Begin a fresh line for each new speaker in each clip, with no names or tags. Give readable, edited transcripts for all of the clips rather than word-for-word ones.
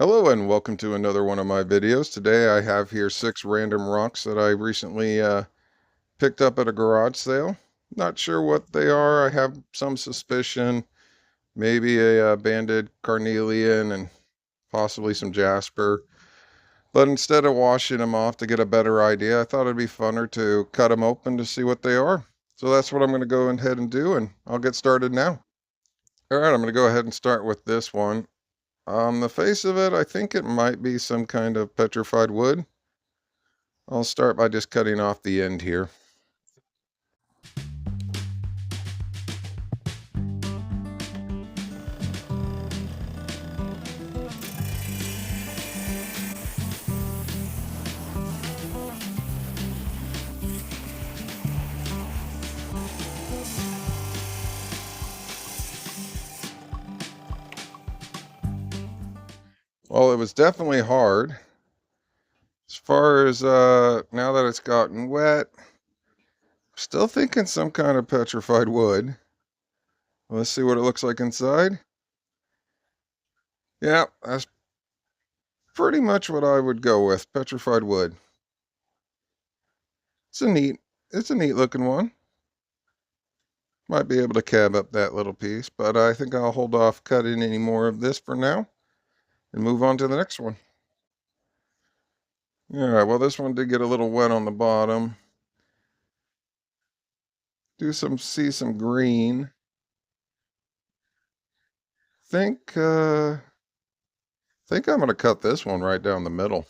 Hello and welcome to another one of my videos. Today I have here 6 random rocks that I recently picked up at a garage sale. Not sure what they are. I have some suspicion. Maybe a banded carnelian and possibly some jasper. But instead of washing them off to get a better idea, I thought it'd be funner to cut them open to see what they are. So that's what I'm going to go ahead and do, and I'll get started now. All right, I'm going to go ahead and start with this one. On the face of it, I think it might be some kind of petrified wood. I'll start by just cutting off the end here. Well, it was definitely hard. As far as now that it's gotten wet, still thinking some kind of petrified wood. Let's see what it looks like inside. Yeah, that's pretty much what I would go with, petrified wood. It's a neat looking one. Might be able to cab up that little piece, but I think I'll hold off cutting any more of this for now and move on to the next one. All right, well, this one did get a little wet on the bottom. See some green. Think I'm gonna cut this one right down the middle.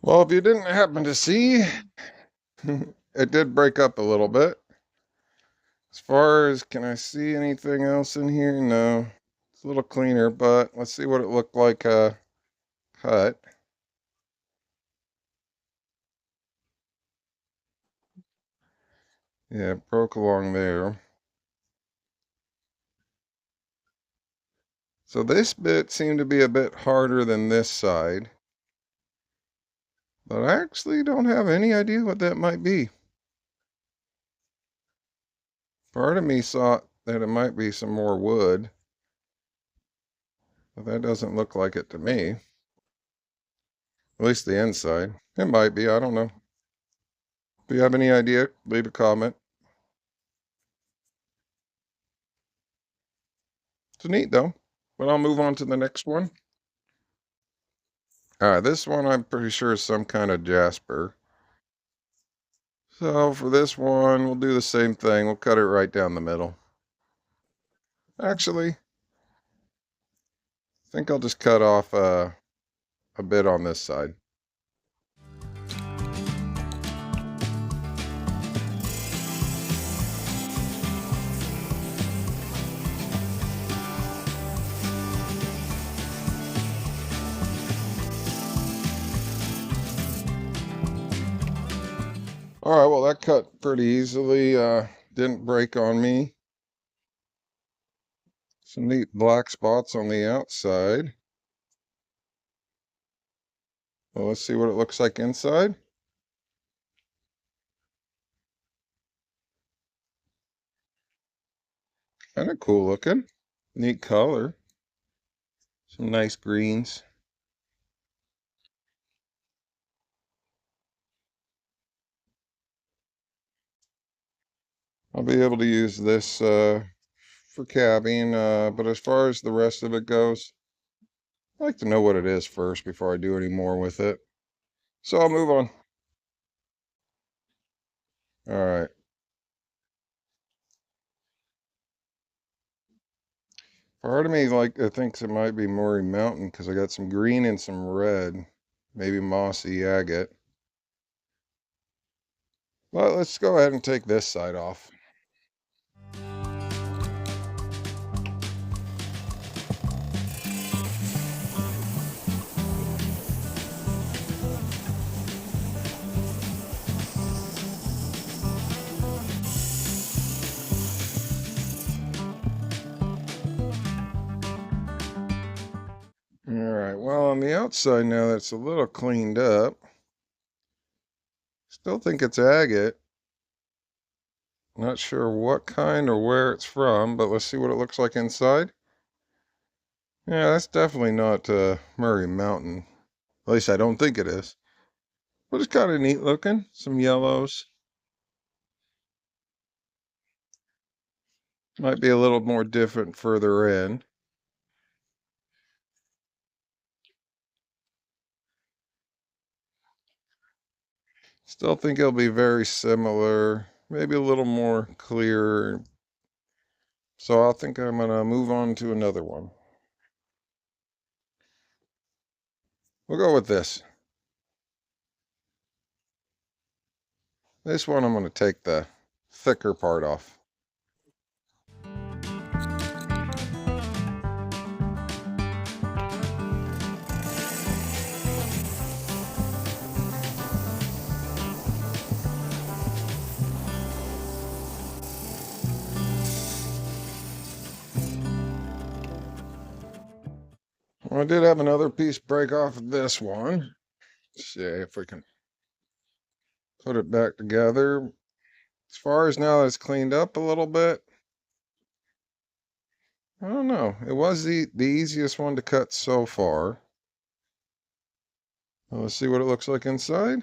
Well, if you didn't happen to see, it did break up a little bit. As far as, can I see anything else in here? No. It's a little cleaner, but let's see what it looked like cut. Yeah, it broke along there. So this bit seemed to be a bit harder than this side. But I actually don't have any idea what that might be. Part of me thought that it might be some more wood. But that doesn't look like it to me. At least the inside. It might be, I don't know. If you have any idea, leave a comment. It's neat though. But I'll move on to the next one. Alright, this one I'm pretty sure is some kind of jasper. So for this one, we'll do the same thing. We'll cut it right down the middle. Actually, I think I'll just cut off a bit on this side. All right, well, that cut pretty easily. Didn't break on me. Some neat black spots on the outside. Well, let's see what it looks like inside. Kind of cool looking. Neat color. Some nice greens. I'll be able to use this for cabbing, but as far as the rest of it goes, I like to know what it is first before I do any more with it. So I'll move on. All right. Part of me thinks it might be Maury Mountain because I got some green and some red, maybe mossy agate. But let's go ahead and take this side off. Alright, well, on the outside now that's a little cleaned up. Still think it's agate. Not sure what kind or where it's from, but let's see what it looks like inside. Yeah, that's definitely not Murray Mountain. At least I don't think it is. But it's kind of neat looking. Some yellows. Might be a little more different further in. Still think it'll be very similar. Maybe a little more clear. So I think I'm going to move on to another one. We'll go with this. This one I'm going to take the thicker part off. Well, I did have another piece break off of this one. Let's see if we can put it back together. As far as now that it's cleaned up a little bit, I don't know. It was the easiest one to cut so far. Well, let's see what it looks like inside.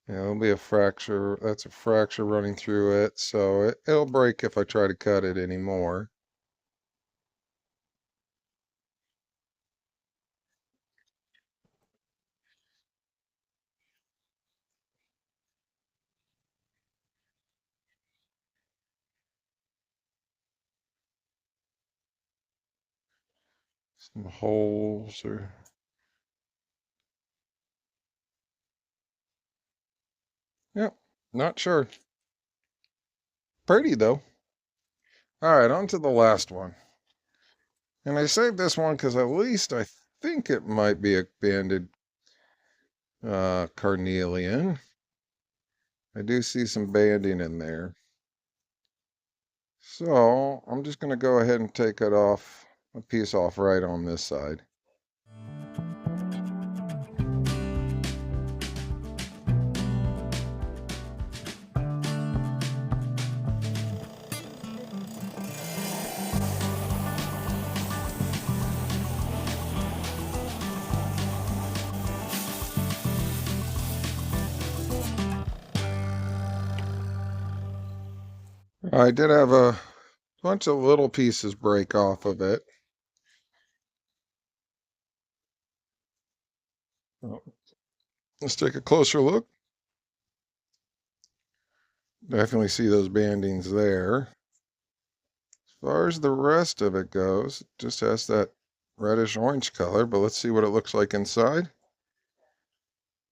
Yeah, there'll be a fracture. That's a fracture running through it, so it'll break if I try to cut it anymore. Some holes or... Yep, not sure. Pretty though. Alright, on to the last one. And I saved this one because at least I think it might be a banded Carnelian. I do see some banding in there. So I'm just going to go ahead and take it off, a piece off right on this side. I did have a bunch of little pieces break off of it. Let's take a closer look. Definitely see those bandings there. As far as the rest of it goes, it just has that reddish orange color, but let's see what it looks like inside.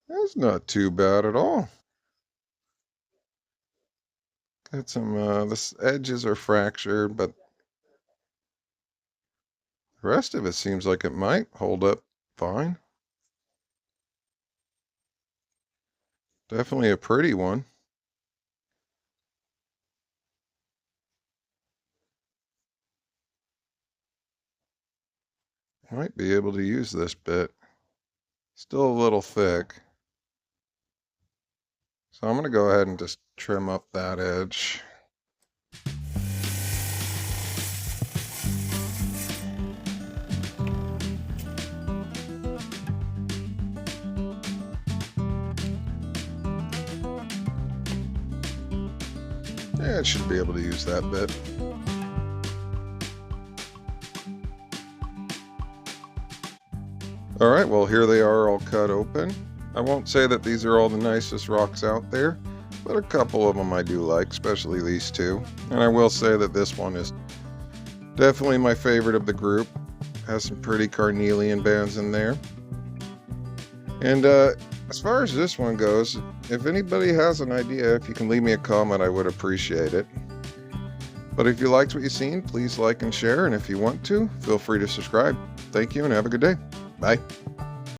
That's not too bad at all. Got some, the edges are fractured, but the rest of it seems like it might hold up fine. Definitely a pretty one. Might be able to use this bit. Still a little thick. So I'm going to go ahead and just trim up that edge. Yeah, it should be able to use that bit. All right, well, here they are all cut open. I won't say that these are all the nicest rocks out there, but a couple of them I do like, especially these two. And I will say that this one is definitely my favorite of the group. Has some pretty Carnelian bands in there. And as far as this one goes, if anybody has an idea, if you can leave me a comment, I would appreciate it. But if you liked what you've seen, please like and share. And if you want to, feel free to subscribe. Thank you and have a good day. Bye.